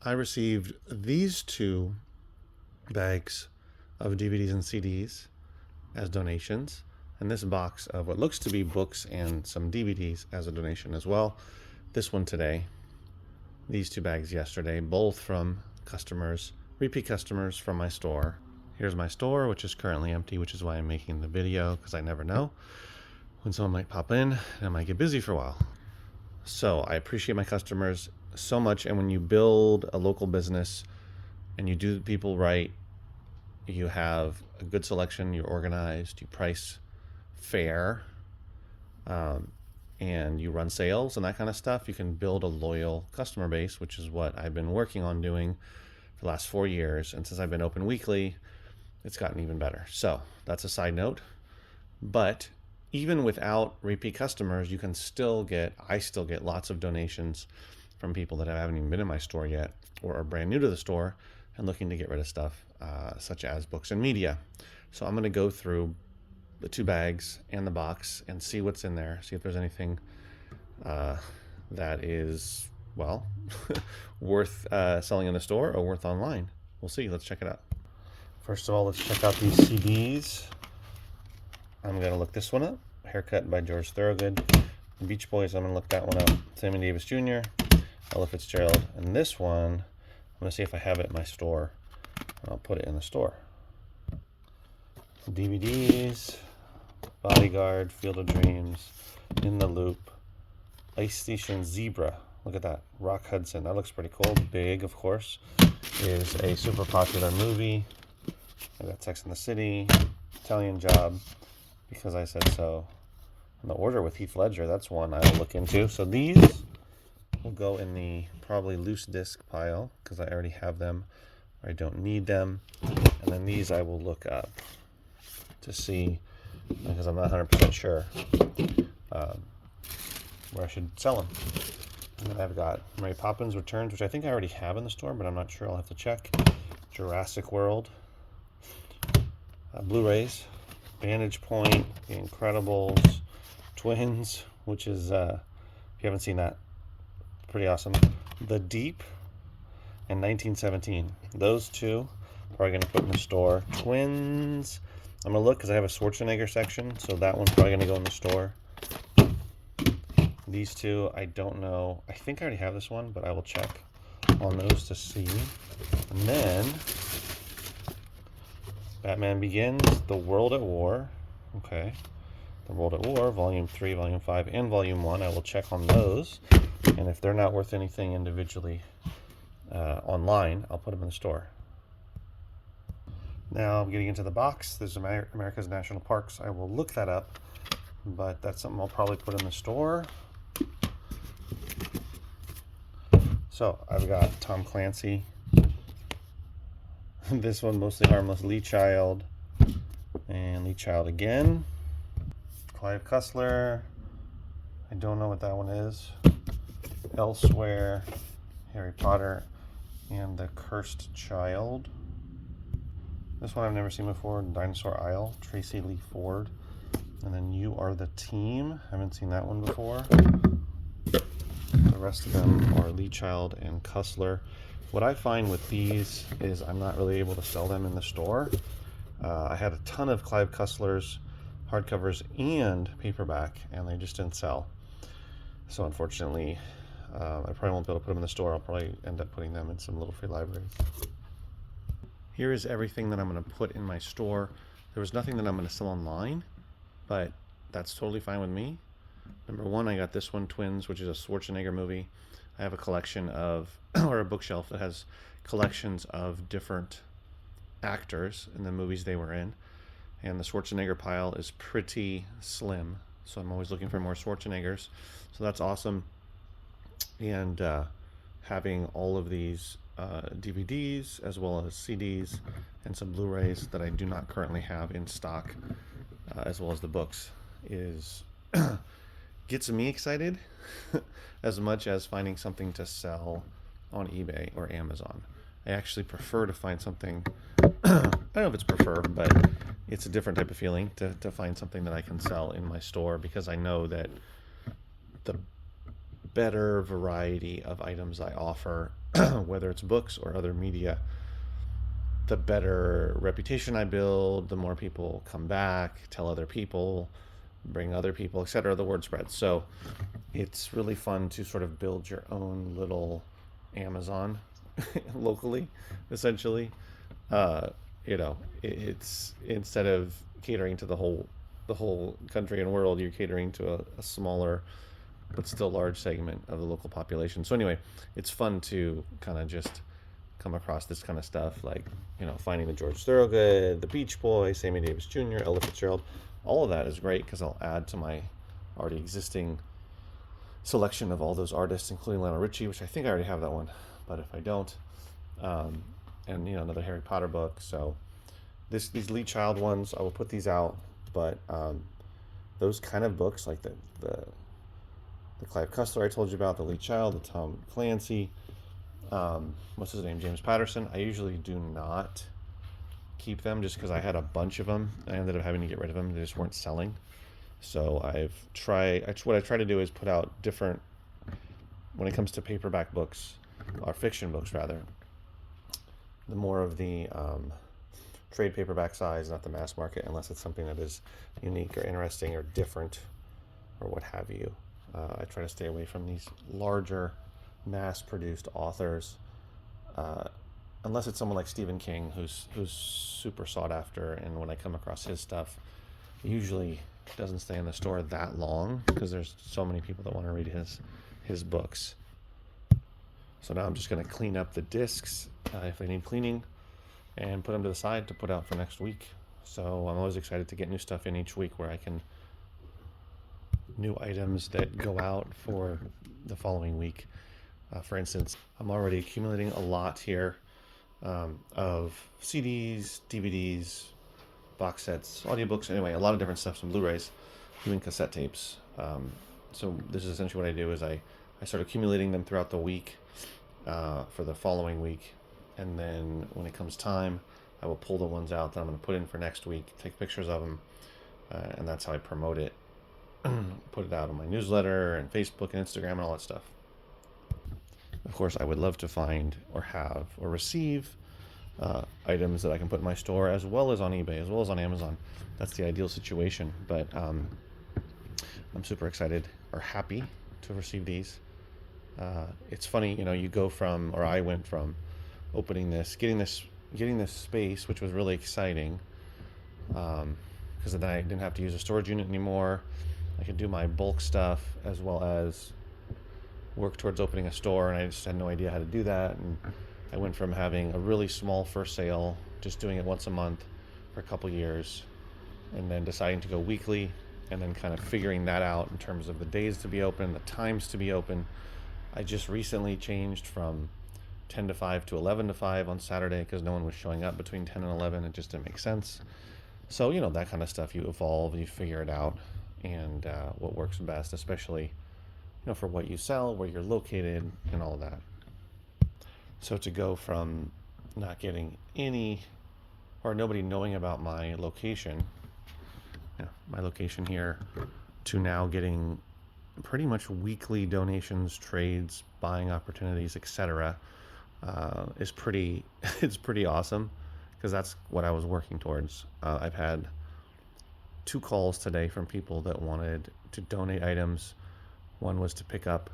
I received these 2 bags of DVDs and CDs as donations, and this box of what looks to be books and some DVDs as a donation as well. This one today, these 2 bags yesterday, both from customers, repeat customers from my store. Here's my store, which is currently empty, which is why I'm making the video, because I never know when someone might pop in and I might get busy for a while. So I appreciate my customers so much, and when you build a local business and you do people right, you have a good selection, you're organized, you price fair, and you run sales and that kind of stuff, you can build a loyal customer base, which is what I've been working on doing for the last 4 years. And since I've been open weekly, it's gotten even better. So that's a side note. But even without repeat customers, I still get lots of donations from people that haven't even been in my store yet or are brand new to the store and looking to get rid of stuff, such as books and media. So I'm going to go through the 2 bags and the box and see what's in there, see if there's anything that is, well, worth selling in the store or worth online. We'll see. Let's check it out. First of all, let's check out these CDs. I'm going to look this one up. Haircut by George Thorogood. The Beach Boys, I'm going to look that one up. Sammy Davis Jr., Ella Fitzgerald. And this one, I'm going to see if I have it at my store. And I'll put it in the store. DVDs, Bodyguard, Field of Dreams, In the Loop, Ice Station Zebra. Look at that. Rock Hudson. That looks pretty cool. Big, of course, is a super popular movie. I got Sex and the City, Italian Job, Because I Said So. And The Order with Heath Ledger, that's one I will look into. So these will go in the probably loose disc pile because I already have them or I don't need them. And then these I will look up to see, because I'm not 100% sure where I should sell them. And then I've got Mary Poppins Returns, which I think I already have in the store, but I'm not sure. I'll have to check. Jurassic World, Blu-rays, Vantage Point, The Incredibles, Twins, which is, if you haven't seen that, pretty awesome. The Deep, and 1917. Those 2 are probably going to put in the store. Twins, I'm going to look because I have a Schwarzenegger section, so that one's probably going to go in the store. These 2, I don't know. I think I already have this one, but I will check on those to see. And then Batman Begins, The World at War. Okay. The World at War, Volume 3, Volume 5, and Volume 1. I will check on those. And if they're not worth anything individually online, I'll put them in the store. Now I'm getting into the box. There's America's National Parks. I will look that up, but that's something I'll probably put in the store. So I've got Tom Clancy. This one, Mostly Harmless, Lee Child, and Lee Child again. Clive Cussler. I don't know what that one is. Elsewhere, Harry Potter, and The Cursed Child. This one I've never seen before, Dinosaur Isle, Tracy Lee Ford. And then You Are the Team. Haven't seen that one before. The rest of them are Lee Child and Cussler. What I find with these is I'm not really able to sell them in the store. I had a ton of Clive Cussler's hardcovers and paperback, and they just didn't sell. So unfortunately, I probably won't be able to put them in the store. I'll probably end up putting them in some little free libraries. Here is everything that I'm going to put in my store. There was nothing that I'm going to sell online, but that's totally fine with me. Number 1, I got this one, Twins, which is a Schwarzenegger movie. I have a collection of, or a bookshelf that has collections of different actors in the movies they were in. And the Schwarzenegger pile is pretty slim, so I'm always looking for more Schwarzeneggers. So that's awesome. And having all of these DVDs as well as CDs and some Blu-rays that I do not currently have in stock, as well as the books, is gets me excited as much as finding something to sell on eBay or Amazon. I actually prefer to find something, I don't know if it's prefer, but it's a different type of feeling to find something that I can sell in my store, because I know that the better variety of items I offer whether it's books or other media, the better reputation I build, the more people come back, tell other people, bring other people, etc. The word spreads. So it's really fun to sort of build your own little Amazon locally, essentially. Uh, it's instead of catering to the whole country and world, you're catering to a smaller but still large segment of the local population. So anyway, it's fun to kind of just come across this kind of stuff, like finding the George Thorogood, the Beach Boys, Sammy Davis Jr., Ella Fitzgerald. All of that is great because I'll add to my already existing selection of all those artists, including Lionel Richie, which I think I already have that one, but if I don't, and another Harry Potter book. So these Lee Child ones, I will put these out, but those kind of books, like the Clive Cussler I told you about, the Lee Child, the Tom Clancy, what's his name, James Patterson, I usually do not keep them just because I had a bunch of them. I ended up having to get rid of them. They just weren't selling. So what I try to do is put out different, when it comes to paperback books, or fiction books rather, the more of the trade paperback size, not the mass market, unless it's something that is unique or interesting or different or what have you. I try to stay away from these larger mass-produced authors, unless it's someone like Stephen King, who's super sought after, and when I come across his stuff, it usually doesn't stay in the store that long because there's so many people that want to read his books. So now I'm just going to clean up the discs if they need cleaning, and put them to the side to put out for next week. So I'm always excited to get new stuff in each week where I can new items that go out for the following week. For instance, I'm already accumulating a lot here of CDs, DVDs, box sets, audiobooks, anyway, a lot of different stuff, some Blu-rays, even cassette tapes. So this is essentially what I do is I start accumulating them throughout the week for the following week. And then when it comes time, I will pull the ones out that I'm going to put in for next week, take pictures of them, and that's how I promote it. Put it out on my newsletter and Facebook and Instagram and all that stuff. Of course, I would love to find or have or receive items that I can put in my store, as well as on eBay, as well as on Amazon. That's the ideal situation. But I'm super excited or happy to receive these. It's funny, you go from, or I went from opening this, getting this space, which was really exciting, because then I didn't have to use a storage unit anymore. I could do my bulk stuff as well as work towards opening a store, and I just had no idea how to do that. And I went from having a really small first sale, just doing it once a month for a couple years, and then deciding to go weekly, and then kind of figuring that out in terms of the days to be open, the times to be open. I just recently changed from 10 to 5 to 11 to 5 on Saturday because no one was showing up between 10 and 11. It just didn't make sense. So, that kind of stuff, you evolve, you figure it out, and what works best, especially, for what you sell, where you're located, and all of that. So to go from not getting any, or nobody knowing about my location, my location here, to now getting pretty much weekly donations, trades, buying opportunities, etc., is pretty it's pretty awesome, because that's what I was working towards. I've had 2 calls today from people that wanted to donate items. One was to pick up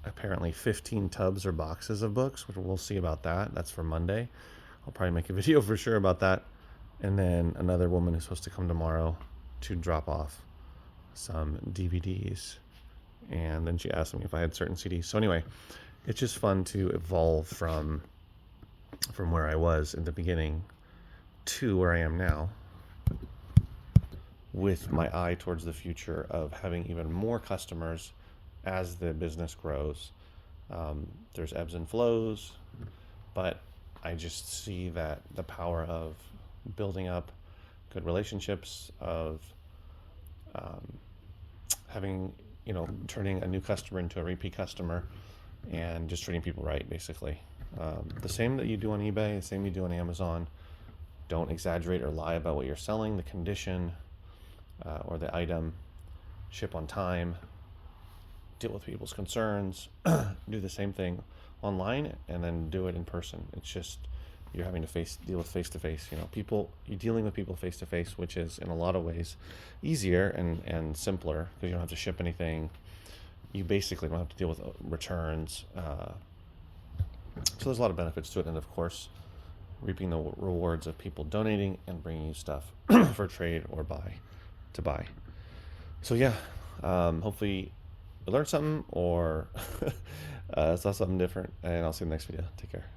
apparently 15 tubs or boxes of books, which we'll see about that. That's for Monday. I'll probably make a video for sure about that. And then another woman is supposed to come tomorrow to drop off some DVDs. And then she asked me if I had certain CDs. So anyway, it's just fun to evolve from where I was in the beginning to where I am now, with my eye towards the future of having even more customers as the business grows. There's ebbs and flows, but I just see that the power of building up good relationships, of having, turning a new customer into a repeat customer, and just treating people right, basically. The same that you do on eBay, the same you do on Amazon. Don't exaggerate or lie about what you're selling, the condition, or the item. Ship on time, deal with people's concerns, do the same thing online and then do it in person. It's just you're having to deal with face to face. You're dealing with people face to face, which is in a lot of ways easier and simpler because you don't have to ship anything. You basically don't have to deal with returns. So there's a lot of benefits to it, and of course, reaping the rewards of people donating and bringing you stuff for trade or to buy. So yeah, hopefully you learned something or saw something different, and I'll see you in the next video. Take care.